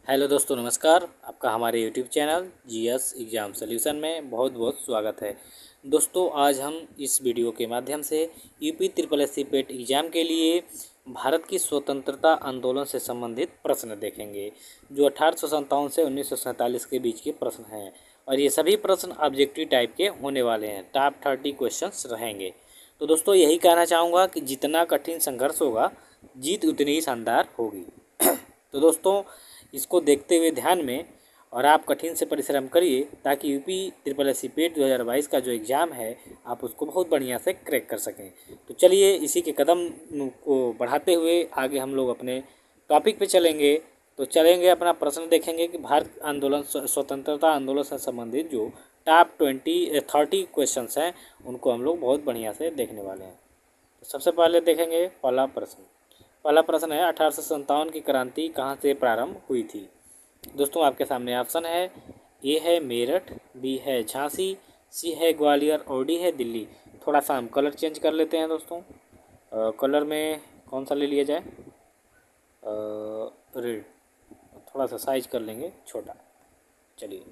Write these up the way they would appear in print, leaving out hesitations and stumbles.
Hello दोस्तों, नमस्कार। आपका हमारे YouTube channel GS exam solution में बहुत बहुत स्वागत है। दोस्तों, आज हम इस वीडियो के माध्यम से यूपी ट्रिपल एससी पेट एग्ज़ाम के लिए भारत की स्वतंत्रता आंदोलन से संबंधित प्रश्न देखेंगे, जो 1857 से 1947 के बीच के प्रश्न हैं। और ये सभी प्रश्न ऑब्जेक्टिव टाइप के होने वाले हैं। टॉप 30 क्वेश्चंस रहेंगे। तो दोस्तों, यही कहना चाहूँगा कि जितना कठिन संघर्ष होगा, जीत उतनी ही शानदार होगी। तो दोस्तों, इसको देखते हुए ध्यान में और आप कठिन से परिश्रम करिए, ताकि यूपी ट्रिपल एससी पेट 2022 का जो एग्ज़ाम है, आप उसको बहुत बढ़िया से क्रैक कर सकें। तो चलिए, इसी के कदम को बढ़ाते हुए आगे हम लोग अपने टॉपिक पे चलेंगे। तो चलेंगे, अपना प्रश्न देखेंगे कि भारत आंदोलन, स्वतंत्रता आंदोलन से संबंधित जो टॉप 30 क्वेश्चंस हैं, उनको हम लोग बहुत बढ़िया से देखने वाले हैं। तो सबसे पहले देखेंगे पहला प्रश्न। पहला प्रश्न है, 1857 की क्रांति कहाँ से प्रारंभ हुई थी? दोस्तों, आपके सामने ऑप्शन है। ए है मेरठ, बी है झांसी, सी है ग्वालियर और डी है दिल्ली। थोड़ा सा हम कलर चेंज कर लेते हैं दोस्तों। कलर में कौन सा ले लिया जाए? रेड। थोड़ा सा साइज कर लेंगे छोटा। चलिए,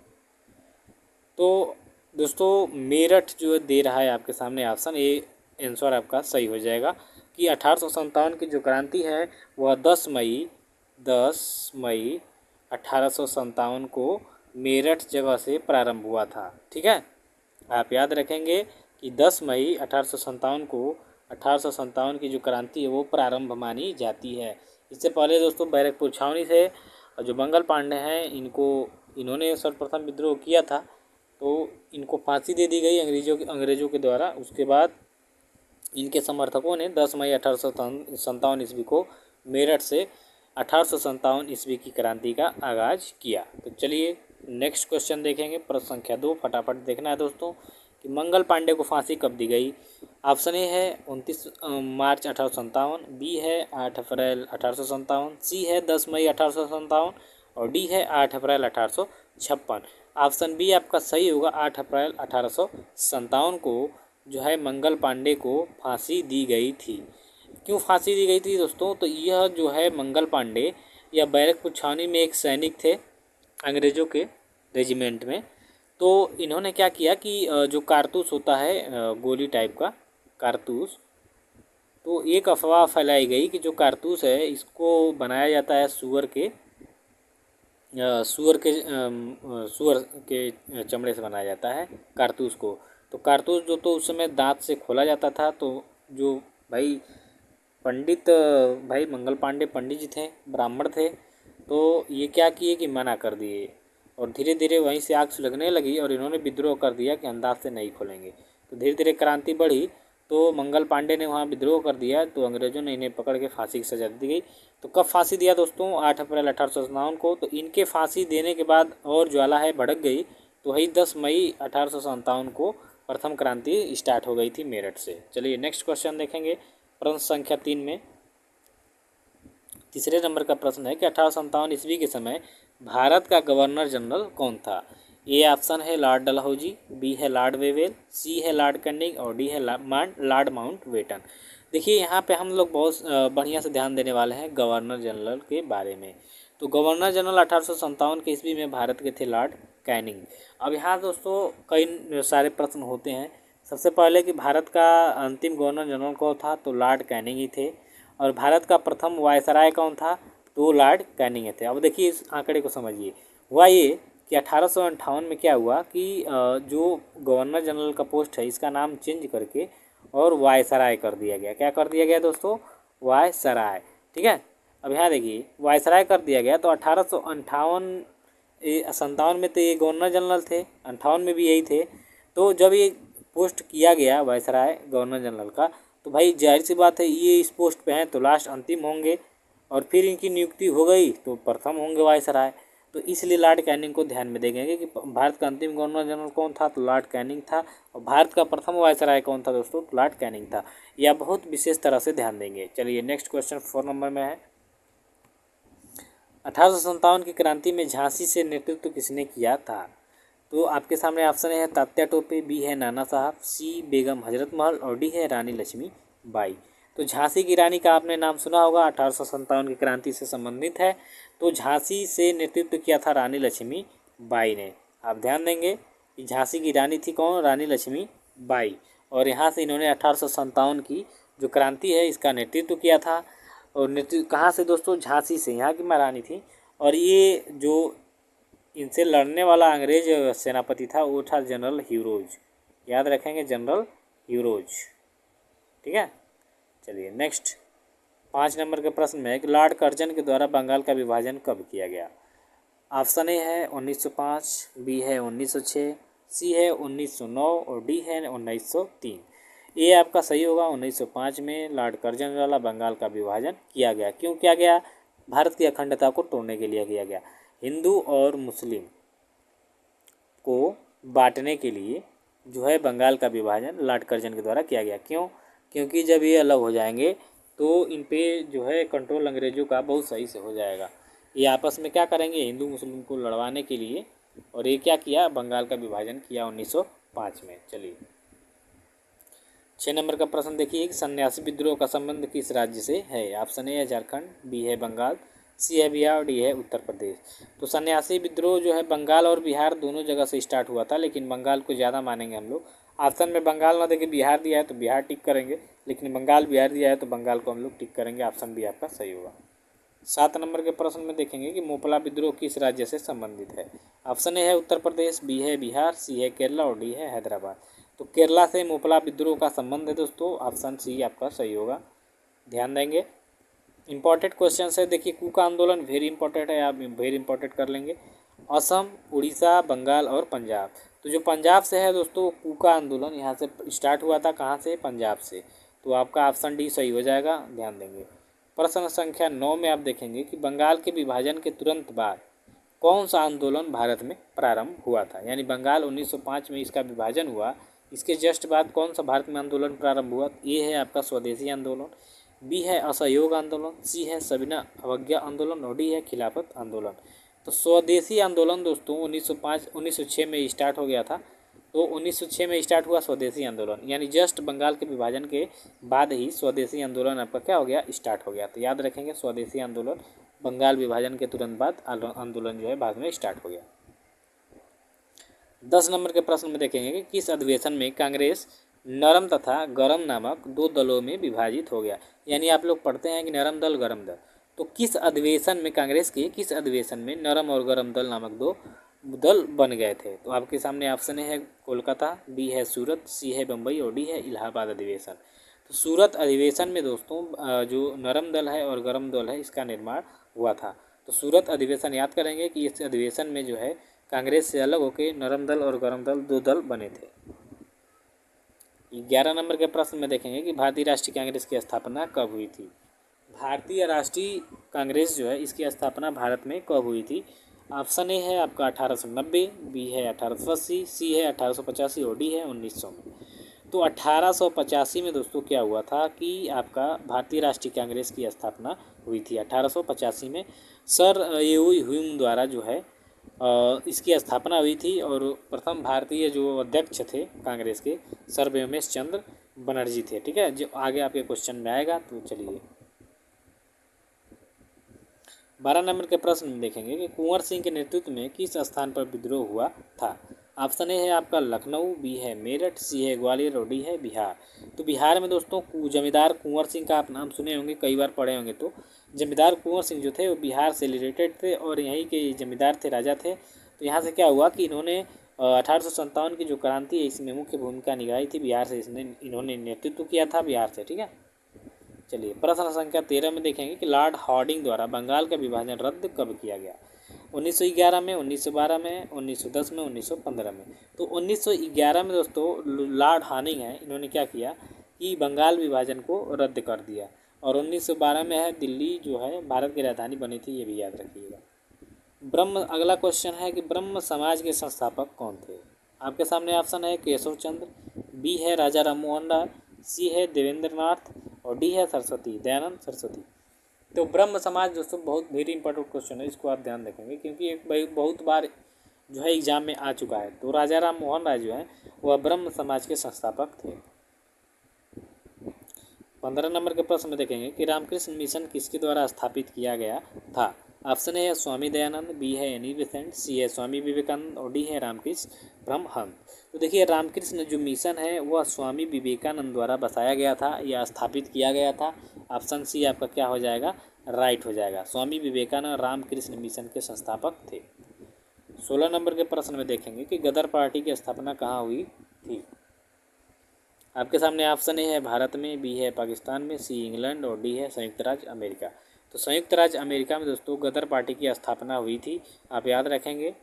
तो दोस्तों, मेरठ जो दे रहा है आपके सामने ऑप्शन, ये आंसर आपका सही हो जाएगा कि 1857 की जो क्रांति है वह 10 मई 1857 को मेरठ जगह से प्रारंभ हुआ था। ठीक है, आप याद रखेंगे कि 10 मई 1857 को 1857 की जो क्रांति है वो प्रारंभ मानी जाती है। इससे पहले दोस्तों, बैरकपुर छावनी से जो मंगल पांडे हैं, इन्होंने सर्वप्रथम विद्रोह किया था, तो इनको फांसी दे दी गई अंग्रेज़ों के द्वारा। उसके बाद इनके समर्थकों ने 10 मई 1857 ईस्वी को मेरठ से 1857 ईस्वी की क्रांति का आगाज़ किया। तो चलिए, नेक्स्ट क्वेश्चन देखेंगे। प्रश्न संख्या 2 फटाफट देखना है दोस्तों कि मंगल पांडे को फांसी कब दी गई? ऑप्शन ए है 29 मार्च 1857, बी है 8 अप्रैल 1857, सी है 10 मई 1857 और डी है 8 अप्रैल 1856। ऑप्शन बी आपका सही होगा। 8 अप्रैल 1857 को जो है मंगल पांडे को फांसी दी गई थी। क्यों फांसी दी गई थी दोस्तों? तो यह जो है मंगल पांडे, यह बैरकपुर छावनी में एक सैनिक थे अंग्रेज़ों के रेजिमेंट में। तो इन्होंने क्या किया कि जो कारतूस होता है, गोली टाइप का कारतूस, तो एक अफवाह फैलाई गई कि जो कारतूस है इसको बनाया जाता है सूअर के चमड़े से बनाया जाता है कारतूस को। तो कारतूस जो तो उस समय दांत से खोला जाता था। तो जो भाई भाई मंगल पांडे पंडित जी थे, ब्राह्मण थे, तो ये क्या किए कि मना कर दिए, और धीरे धीरे वहीं से आग सुलगने लगी और इन्होंने विद्रोह कर दिया कि हम दांत से नहीं खोलेंगे। तो धीरे धीरे क्रांति बढ़ी, तो मंगल पांडे ने वहाँ विद्रोह कर दिया, तो अंग्रेज़ों ने इन्हें पकड़ के फांसी की सजा दी गई। तो कब फांसी दिया दोस्तों? 8 अप्रैल 1857 को। तो इनके फांसी देने के बाद और ज्वाला है भड़क गई, तो वही 10 मई 1857 को प्रथम क्रांति स्टार्ट हो गई थी मेरठ से। चलिए, नेक्स्ट क्वेश्चन देखेंगे। प्रश्न संख्या 3 में तीसरे नंबर का प्रश्न है कि 1857 ईस्वी के समय भारत का गवर्नर जनरल कौन था? ए ऑप्शन है लॉर्ड डलहौजी, बी है लॉर्ड वेवेल, सी है लॉर्ड कैनिंग और डी है लॉर्ड माउंटबेटन। देखिए, यहाँ पे हम लोग बहुत बढ़िया से ध्यान देने वाले हैं गवर्नर जनरल के बारे में। तो गवर्नर जनरल 1857 के ईस्वी में भारत के थे लॉर्ड कैनिंग। अब यहाँ दोस्तों कई सारे प्रश्न होते हैं। सबसे पहले कि भारत का अंतिम गवर्नर जनरल कौन था? तो लॉर्ड कैनिंग ही थे। और भारत का प्रथम वायसराय कौन था? तो लॉर्ड कैनिंग थे। अब देखिए, इस आंकड़े को समझिए। हुआ ये कि 1858 में क्या हुआ कि जो गवर्नर जनरल का पोस्ट है, इसका नाम चेंज करके और वायसराय कर दिया गया। क्या कर दिया गया दोस्तों? वायसराय। ठीक है, अब यहाँ देखिए, वायसराय कर दिया गया। तो 1857 में तो ये गवर्नर जनरल थे, 58 में भी यही थे। तो जब ये पोस्ट किया गया वायसराय गवर्नर जनरल का, तो भाई जाहिर सी बात है ये इस पोस्ट पे हैं तो लास्ट अंतिम होंगे, और फिर इनकी नियुक्ति हो गई तो प्रथम होंगे वायसराय। तो इसलिए लॉर्ड कैनिंग को ध्यान में देंगे कि भारत का अंतिम गवर्नर जनरल कौन था? तो लॉर्ड कैनिंग था। और भारत का प्रथम वायसराय कौन था दोस्तों? तो लॉर्ड कैनिंग था। यह बहुत विशेष तरह से ध्यान देंगे। चलिए, नेक्स्ट क्वेश्चन 4 नंबर में है। 1857 की क्रांति में झांसी से नेतृत्व किसने किया था? तो आपके सामने ऑप्शन है तात्या टोपे, बी है नाना साहब, सी बेगम हजरत महल और डी है रानी लक्ष्मी बाई। तो झांसी की रानी का आपने नाम सुना होगा, 1857 की क्रांति से संबंधित है। तो झांसी से नेतृत्व किया था रानी लक्ष्मीबाई ने। आप ध्यान देंगे कि झांसी की रानी थी कौन, रानी लक्ष्मीबाई, और यहाँ से इन्होंने 1857 की जो क्रांति है इसका नेतृत्व किया था। और नेतृत्व कहाँ से दोस्तों, झांसी से, यहाँ की महारानी थी। और ये जो इनसे लड़ने वाला अंग्रेज सेनापति था वो था जनरल ह्यूरोज, याद रखेंगे जनरल ह्यूरोज, ठीक है। चलिए नेक्स्ट 5 नंबर के प्रश्न में कि लॉर्ड कर्जन के द्वारा बंगाल का विभाजन कब किया गया। ऑप्शन ए है 1905, बी है 1906, सी है 1909 और डी है 1903। ये आपका सही होगा, 1905 में लॉर्ड कर्जन द्वारा बंगाल का विभाजन किया गया। क्यों किया गया, भारत की अखंडता को तोड़ने के लिए किया गया। हिंदू और मुस्लिम को बांटने के लिए जो है बंगाल का विभाजन लॉर्ड कर्जन के द्वारा किया गया। क्यों, क्योंकि जब ये अलग हो जाएंगे तो इन पे जो है कंट्रोल अंग्रेज़ों का बहुत सही से हो जाएगा। ये आपस में क्या करेंगे, हिंदू मुस्लिम को लड़वाने के लिए, और ये क्या किया, बंगाल का विभाजन किया 1905 में। चलिए 6 नंबर का प्रश्न देखिए कि सन्यासी विद्रोह का संबंध किस राज्य से है। ऑप्शन ए है झारखंड, बी है बंगाल, सी है बिहार और डी है उत्तर प्रदेश। तो सन्यासी विद्रोह जो है बंगाल और बिहार दोनों जगह से स्टार्ट हुआ था, लेकिन बंगाल को ज़्यादा मानेंगे हम लोग। ऑप्शन में बंगाल ना देके बिहार दिया है तो बिहार टिक करेंगे, लेकिन बंगाल बिहार दिया है तो बंगाल को हम लोग टिक करेंगे। ऑप्शन बी आपका सही होगा। 7 नंबर के प्रश्न में देखेंगे कि मोपला विद्रोह किस राज्य से संबंधित है। ऑप्शन ए है उत्तर प्रदेश, बी है बिहार, सी है केरला और डी है हैदराबाद। तो केरला से मोपला विद्रोह का संबंध है दोस्तों, ऑप्शन सी आपका सही होगा, ध्यान देंगे। इंपॉर्टेंट क्वेश्चन है, देखिए कूका आंदोलन वेरी इंपॉर्टेंट है, आप वेरी इंपॉर्टेंट कर लेंगे। असम, उड़ीसा, बंगाल और पंजाब। तो जो पंजाब से है दोस्तों, कूका आंदोलन यहाँ से स्टार्ट हुआ था, कहाँ से, पंजाब से। तो आपका ऑप्शन डी सही हो जाएगा, ध्यान देंगे। प्रश्न संख्या 9 में आप देखेंगे कि बंगाल के विभाजन के तुरंत बाद कौन सा आंदोलन भारत में प्रारंभ हुआ था। यानी बंगाल 1905 में इसका विभाजन हुआ, इसके जस्ट बाद कौन सा भारत में आंदोलन प्रारंभ हुआ। ए है आपका स्वदेशी आंदोलन, बी है असहयोग आंदोलन, सी है सविनय अवज्ञा आंदोलन और डी है खिलाफत आंदोलन। तो स्वदेशी आंदोलन दोस्तों 1906 में स्टार्ट हो गया था। तो 1906 में स्टार्ट हुआ स्वदेशी आंदोलन, यानी जस्ट बंगाल के विभाजन के बाद ही स्वदेशी आंदोलन आपका क्या हो गया, स्टार्ट हो गया। तो याद रखेंगे स्वदेशी आंदोलन बंगाल विभाजन के तुरंत बाद आंदोलन जो है बाद में स्टार्ट हो गया। 10 नंबर के प्रश्न में देखेंगे कि किस अधिवेशन में कांग्रेस नरम तथा गरम नामक दो दलों में विभाजित हो गया। यानी आप लोग पढ़ते हैं कि नरम दल गरम दल, तो किस अधिवेशन में कांग्रेस के किस अधिवेशन में नरम और गरम दल नामक दो दल बन गए थे। तो आपके सामने ऑप्शन है कोलकाता, बी है सूरत, सी है बम्बई और डी है इलाहाबाद अधिवेशन। तो सूरत अधिवेशन में दोस्तों जो नरम दल है और गरम दल है इसका निर्माण हुआ था। तो सूरत अधिवेशन याद करेंगे कि इस अधिवेशन में जो है कांग्रेस से अलग होकर नरम दल और गरम दल दो दल बने थे। 11 नंबर के प्रश्न में देखेंगे कि भारतीय राष्ट्रीय कांग्रेस की स्थापना कब हुई थी। भारतीय राष्ट्रीय कांग्रेस जो है इसकी स्थापना भारत में कब हुई थी। ऑप्शन ए है आपका 1890, बी है 1880, सी है 1885 और डी है 1900 में। तो 1885 में दोस्तों क्या हुआ था कि आपका भारतीय राष्ट्रीय कांग्रेस की स्थापना हुई थी 1885 में। सर ह्यूम द्वारा जो है इसकी स्थापना हुई थी, और प्रथम भारतीय जो अध्यक्ष थे कांग्रेस के सर व्योमेश चंद्र बनर्जी थे, ठीक है, जो आगे आपके क्वेश्चन में आएगा। तो चलिए 12 नंबर के प्रश्न में देखेंगे कि कुंवर सिंह के नेतृत्व में किस स्थान पर विद्रोह हुआ था। ऑप्शन ए है आपका लखनऊ, बी है मेरठ, सी है ग्वालियर और डी है बिहार। तो बिहार में दोस्तों जमींदार कुंवर सिंह का आप नाम सुने होंगे, कई बार पढ़े होंगे। तो जमींदार कुंवर सिंह जो थे वो बिहार से रिलेटेड थे और यहीं के जमींदार थे, राजा थे। तो यहाँ से क्या हुआ कि इन्होंने 1857 की जो क्रांति है इसमें मुख्य भूमिका निभाई थी बिहार से, इन्होंने नेतृत्व किया था बिहार से, ठीक है। चलिए प्रश्न संख्या 13 में देखेंगे कि लॉर्ड हार्डिंग द्वारा बंगाल का विभाजन रद्द कब किया गया। 1911 में, 1912 में, 1910 में, 1915 में। तो 1911 में दोस्तों लॉर्ड हार्डिंग है, इन्होंने क्या किया कि बंगाल विभाजन को रद्द कर दिया। और 1912 में है दिल्ली जो है भारत की राजधानी बनी थी, ये भी याद रखिएगा। अगला क्वेश्चन है कि ब्रह्म समाज के संस्थापक कौन थे। आपके सामने ऑप्शन है केशव चंद्र, बी है राजा राम मोहन राय, सी है देवेंद्र नाथ और डी है सरस्वती, दयानंद सरस्वती। तो ब्रह्म समाज दोस्तों बहुत वेरी इंपॉर्टेंट क्वेश्चन है, इसको आप ध्यान रखेंगे क्योंकि एक बहुत बार जो है एग्जाम में आ चुका है। तो राजा राम मोहन राय जो है वह ब्रह्म समाज के संस्थापक थे। 15 नंबर के प्रश्न में देखेंगे कि रामकृष्ण मिशन किसके द्वारा स्थापित किया गया था। ऑप्शन ए है स्वामी दयानंद, बी है एनी बेसेंट, सी है स्वामी विवेकानंद और डी है रामकृष्ण परमहंस। तो देखिए रामकृष्ण जो मिशन है वह स्वामी विवेकानंद द्वारा बसाया गया था या स्थापित किया गया था। ऑप्शन सी आपका क्या हो जाएगा, राइट हो जाएगा। स्वामी विवेकानंद रामकृष्ण मिशन के संस्थापक थे। 16 नंबर के प्रश्न में देखेंगे कि गदर पार्टी की स्थापना कहाँ हुई थी। आपके सामने ऑप्शन ए है भारत में, बी है पाकिस्तान में, सी इंग्लैंड और डी है संयुक्त राज्य अमेरिका। तो संयुक्त राज्य अमेरिका में दोस्तों गदर पार्टी की स्थापना हुई थी, आप याद रखेंगे।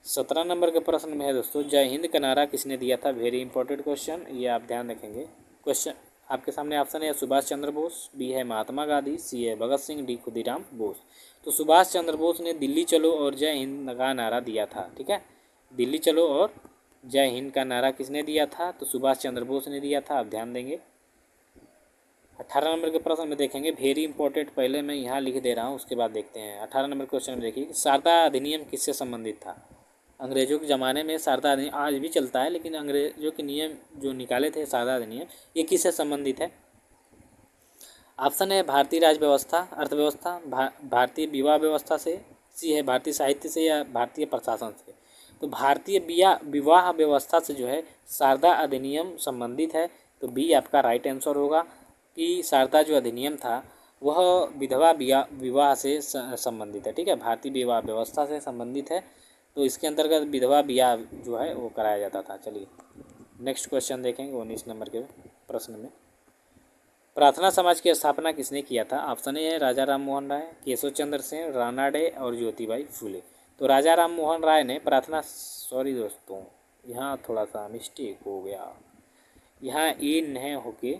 17 नंबर के प्रश्न में है दोस्तों जय हिंद का नारा किसने दिया था। वेरी इंपॉर्टेंट क्वेश्चन, ये आप ध्यान रखेंगे। क्वेश्चन आपके सामने ऑप्शन है सुभाष चंद्र बोस, बी है महात्मा गांधी, सी है भगत सिंह, डी खुदीराम बोस। तो सुभाष चंद्र बोस ने दिल्ली चलो और जय हिंद का नारा दिया था। ठीक है, दिल्ली चलो और जय हिंद का नारा किसने दिया था, तो सुभाष चंद्र बोस ने दिया था, आप ध्यान देंगे। 18 नंबर के प्रश्न में देखेंगे, वेरी इंपॉर्टेंट, पहले मैं यहाँ लिख दे रहा हूँ उसके बाद देखते हैं। 18 नंबर क्वेश्चन में देखिए शारदा अधिनियम किससे संबंधित था। अंग्रेजों के ज़माने में शारदा अधिनियम आज भी चलता है, लेकिन अंग्रेजों के नियम जो निकाले थे शारदा अधिनियम, ये किससे संबंधित है। ऑप्शन है भारतीय राज्य व्यवस्था, अर्थव्यवस्था, भारतीय विवाह व्यवस्था से, सी है भारतीय साहित्य से या भारतीय प्रशासन से। तो भारतीय विवाह व्यवस्था से जो है शारदा अधिनियम संबंधित है। तो बी आपका राइट आंसर होगा कि शारदा जो अधिनियम था वह विधवा विवाह से संबंधित है। ठीक है, भारतीय विवाह व्यवस्था से संबंधित है, तो इसके अंतर्गत विधवा विवाह जो है वो कराया जाता था। चलिए नेक्स्ट क्वेश्चन देखेंगे 19 नंबर के प्रश्न में। प्रार्थना समाज की स्थापना किसने किया था। ऑप्शन ए है राजा राम मोहन राय, केशव चंद्र सेन, राणा डे और ज्योतिबाई फुले। तो राजा राम मोहन राय ने प्रार्थना, सॉरी दोस्तों यहाँ थोड़ा सा मिस्टेक हो गया, यहाँ ए न होके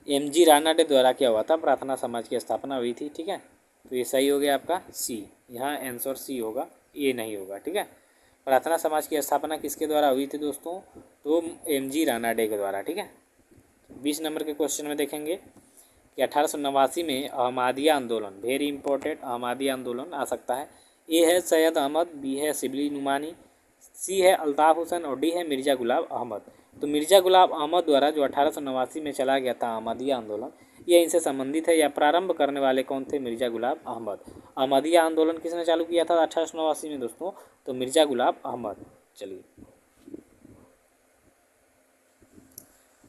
एमजी राणा डे द्वारा क्या हुआ था, प्रार्थना समाज की स्थापना हुई थी। ठीक है, तो ये सही हो गया आपका सी, यहाँ आंसर सी होगा, ए नहीं होगा। ठीक है, प्रार्थना समाज की स्थापना किसके द्वारा हुई थी दोस्तों, तो एमजी राणा डे के द्वारा। ठीक है, 20 नंबर के क्वेश्चन में देखेंगे कि 1889 में अहमदिया आंदोलन, वेरी इंपॉर्टेंट, अहमदिया आंदोलन आ सकता है। ए है सैयद अहमद, बी है शिबली नुमानी, सी है अल्ताफ़ हुसैन और डी है मिर्ज़ा गुलाब अहमद। तो मिर्ज़ा गुलाब अहमद द्वारा जो 1889 में चला गया था अहमदिया आंदोलन, ये इनसे संबंधित है या प्रारंभ करने वाले कौन थे, मिर्ज़ा गुलाब अहमद। अहमदिया आंदोलन किसने चालू किया था 1889 में दोस्तों, तो मिर्ज़ा गुलाब अहमद। चलिए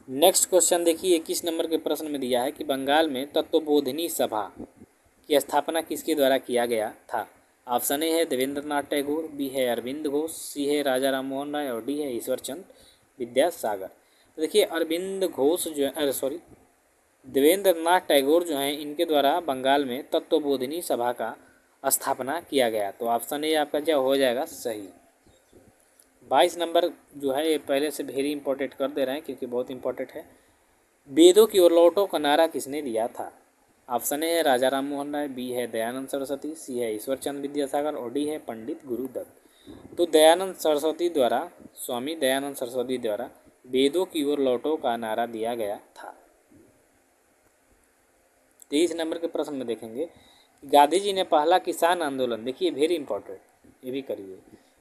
नेक्स्ट क्वेश्चन देखिए 21 नंबर के प्रश्न में दिया है कि बंगाल में तत्वबोधिनी सभा की स्थापना किसके द्वारा किया गया था। ऑप्शन ए है देवेंद्र नाथ टैगोर, बी है अरविंद घोष, सी है राजा राम मोहन राय और डी है ईश्वर चंद्र विद्यासागर। तो देखिए अरविंद घोष जो है, अरे सॉरी, देवेंद्र नाथ टैगोर जो हैं इनके द्वारा बंगाल में तत्वबोधिनी सभा का स्थापना किया गया। तो ऑप्शन ए आपका जो हो जाएगा सही। 22 नंबर जो है ये पहले से वेरी इंपॉर्टेंट कर दे रहे हैं क्योंकि बहुत इंपॉर्टेंट है। वेदों की ओर लौटो का नारा किसने दिया था। ऑप्शन ए है राजा राम मोहन राय, बी है दयानंद सरस्वती, सी है ईश्वर चंद्र विद्यासागर और डी है पंडित गुरुदत्त। तो दयानंद सरस्वती द्वारा, स्वामी दयानंद सरस्वती द्वारा वेदों की ओर लौटो का नारा दिया गया था। 23 नंबर के प्रश्न में देखेंगे गांधी जी ने पहला किसान आंदोलन, देखिए वेरी इंपॉर्टेंट, ये भी करिए,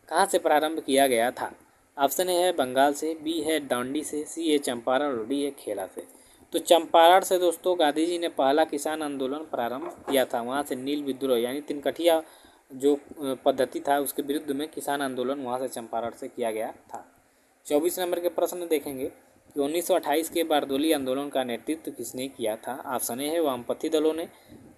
कहाँ से प्रारंभ किया गया था। ऑप्शन ए है बंगाल से, बी है डांडी से, सी है चंपारण और डी है खेड़ा से। तो चंपारण से दोस्तों गांधी जी ने पहला किसान आंदोलन प्रारंभ किया था, वहाँ से नील विद्रोह यानी तिनकठिया जो पद्धति था उसके विरुद्ध में किसान आंदोलन वहाँ से चंपारण से किया गया था। 24 नंबर के प्रश्न देखेंगे कि 1928 के बारदोली आंदोलन का नेतृत्व किसने किया था। ऑप्शन ए है वामपंथी दलों ने,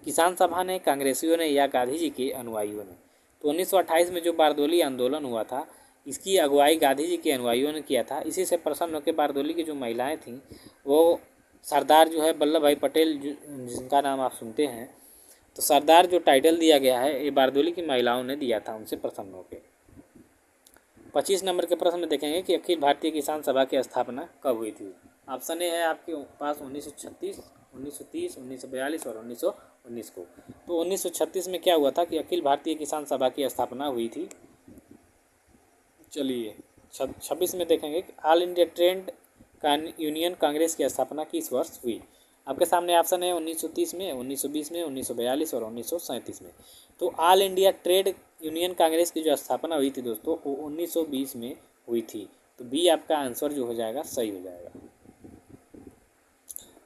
किसान सभा ने, कांग्रेसियों ने या गांधी जी के अनुयायियों ने। तो 1928 में जो बारदोली आंदोलन हुआ था इसकी अगुवाई गांधी जी के अनुयायियों ने किया था। इसी से प्रसन्न होकर बारदोली की जो महिलाएं थीं वो सरदार जो है वल्लभ भाई पटेल जिनका नाम आप सुनते हैं, तो सरदार जो टाइटल दिया गया है ये बारदोली की महिलाओं ने दिया था, उनसे प्रसन्न होकर। 25 नंबर के प्रश्न में देखेंगे कि अखिल भारतीय किसान सभा की स्थापना कब हुई थी। ऑप्शन ए है आपके पास 1936, 1930, 1942 और 1919 को। तो 1936 में क्या हुआ था कि अखिल भारतीय किसान सभा की स्थापना हुई थी। चलिए 26 में देखेंगे कि all India trade union Congress की स्थापना किस वर्ष हुई। आपके सामने ऑप्शन है 1930 में, 1920 में, 1942 और 1937 में। तो all India trade union Congress की जो स्थापना हुई थी दोस्तों वो 1920 में हुई थी। तो बी आपका आंसर जो हो जाएगा सही हो जाएगा।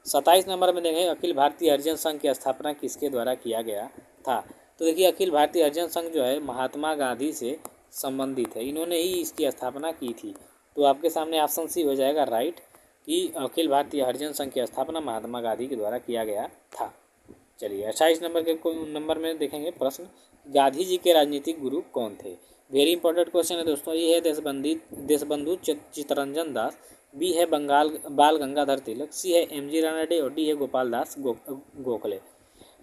27 नंबर में देखें, अखिल भारतीय हरिजन संघ की स्थापना किसके द्वारा किया गया था। तो देखिए अखिल भारतीय हरिजन संघ जो है महात्मा गांधी से संबंधित है, इन्होंने ही इसकी स्थापना की थी। तो आपके सामने ऑप्शन सी हो जाएगा राइट कि अखिल भारतीय हरिजन संघ की स्थापना महात्मा गांधी के द्वारा किया गया था। चलिए 28 नंबर के नंबर में देखेंगे प्रश्न, गांधी जी के राजनीतिक गुरु कौन थे। वेरी इंपॉर्टेंट क्वेश्चन है दोस्तों। ये है देशबंधु चित्तरंजन दास, बी है बाल गंगाधर तिलक, सी है एम.जी. राणा डे और डी है गोपाल दास गोखले।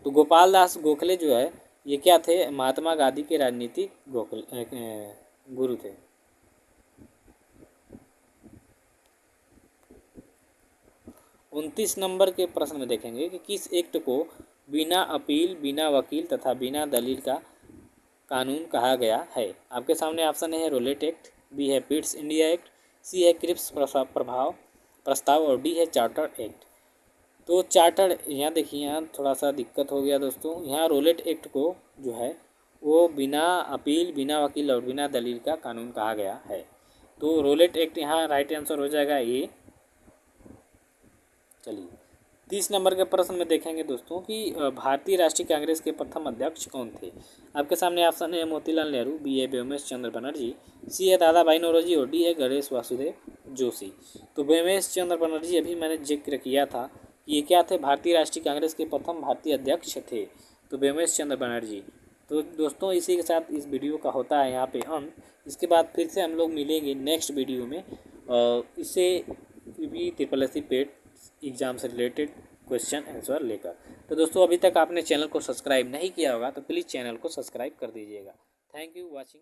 तो गोपाल दास गोखले जो है ये क्या थे, महात्मा गांधी के राजनीतिक गुरु थे। 29 नंबर के प्रश्न में देखेंगे कि किस एक्ट को बिना अपील, बिना वकील तथा बिना दलील का कानून कहा गया है। आपके सामने ऑप्शन है रोलेट एक्ट, बी है पिट्स इंडिया एक्ट, सी है क्रिप्स प्रभाव प्रस्ताव और डी है चार्टर एक्ट। तो चार्टर, यहाँ देखिए यहाँ थोड़ा सा दिक्कत हो गया दोस्तों। यहाँ रोलेट एक्ट को जो है वो बिना अपील, बिना वकील और बिना दलील का कानून कहा गया है। तो रोलेट एक्ट यहाँ राइट आंसर हो जाएगा ये। चलिए 30 नंबर के प्रश्न में देखेंगे दोस्तों कि भारतीय राष्ट्रीय कांग्रेस के प्रथम अध्यक्ष कौन थे। आपके सामने ऑप्शन है मोतीलाल नेहरू, बी है व्योमेश चंद्र बनर्जी, सी है दादा भाई नौरोजी और डी है गणेश वासुदेव जोशी। तो व्योमेश चंद्र बनर्जी अभी मैंने जिक्र किया था कि ये क्या थे, भारतीय राष्ट्रीय कांग्रेस के प्रथम भारतीय अध्यक्ष थे। तो व्योमेश चंद्र बनर्जी। तो दोस्तों इसी के साथ इस वीडियो का होता है यहाँ पे अंत। इसके बाद फिर से हम लोग मिलेंगे नेक्स्ट वीडियो में इससे भी SSC पेड एग्ज़ाम से रिलेटेड क्वेश्चन आंसर लेकर। तो दोस्तों अभी तक आपने चैनल को सब्सक्राइब नहीं किया होगा तो प्लीज़ चैनल को सब्सक्राइब कर दीजिएगा। Thank you watching.